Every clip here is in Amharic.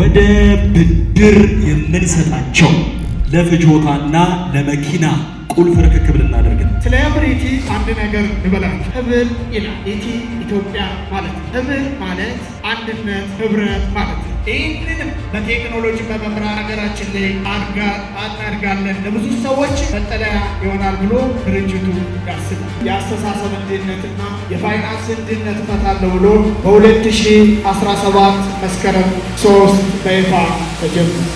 ወደ ብድር የምንሰጣቸው ለፍጆታና ለመኪና ቁልፍ ርክክብ ልናደርግ ነው። ስለ ህብሪቲ አንድ ነገር ልበላችሁ። ህብር ይላል ኢቲ ኢትዮጵያ ማለት ነው። ህብር ማለት አንድነት፣ ህብረት ማለት ነው። ይህንን በቴክኖሎጂ በመምራት ሀገራችን ላይ አድርጋለን ለብዙ ሰዎች መጠለያ ይሆናል ብሎ ድርጅቱ ያስባል። የአስተሳሰብ እንድነትና የፋይናንስ እንድነት እፈታለሁ ብሎ በ2017 መስከረም 3 በይፋ ተጀምሯል።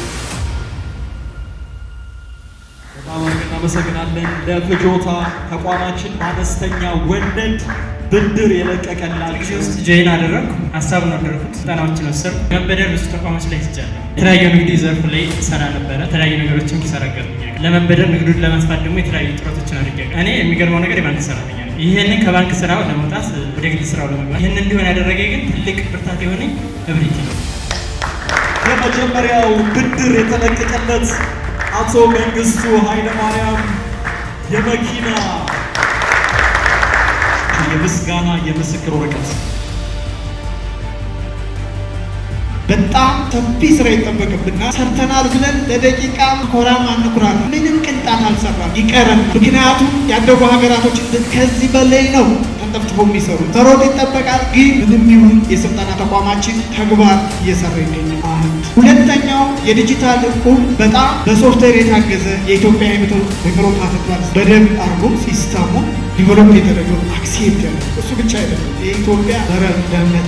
እናመሰግናለን። ለፍጆታ ተቋማችን በአነስተኛ ወለድ ብድር የለቀቀላችሁ ውስጥ ጆይን አደረግኩ። ሀሳብ ነበርኩት ስልጠናዎችን ወሰድኩ። መንበደር ብዙ ተቋሞች ላይ ትቻለሁ። የተለያዩ ንግድ ዘርፍ ላይ ሰራ ነበረ። የተለያዩ ነገሮችን ይሰራገኛል። ለመንበደር ንግዱን ለማስፋት ደግሞ የተለያዩ ጥረቶችን አድርጌያለሁ። እኔ የሚገርመው ነገር የባንክ ሰራተኛ ነኝ። ይህንን ከባንክ ስራው ለመውጣት ወደ ግል ስራው ለመግባት ይህን እንዲሆን ያደረገ ግን ትልቅ ብርታት የሆነኝ ህብሪቲ ነው። የመጀመሪያው ብድር የተለቀቀለት አቶ መንግስቱ ኃይለማርያም የመኪና የምስጋና የምስክር ወረቀት። በጣም ሰፊ ስራ ይጠበቅብና ሰርተናል ብለን ለደቂቃ ኮራም አንኩራም። ምንም ቅንጣት አልሰራም ይቀረን። ምክንያቱም ያደጉ ሀገራቶች ከዚህ በላይ ነው ተንጠፍጥፎ የሚሰሩ ተሮጥ ይጠበቃል። ግን ምንም ይሁን የስልጠና ተቋማችን ተግባር እየሰራ ይገኛል። ሁለተኛው የዲጂታል እቁብ በጣም በሶፍትዌር የታገዘ የኢትዮጵያ የቢሮ ፓተንት በደንብ አድርጎ ሲስተሙ ዲቨሎፕ የተደረገው አክሴፕት ያለ እሱ ብቻ አይደለም። የኢትዮጵያ መረብ ደህንነት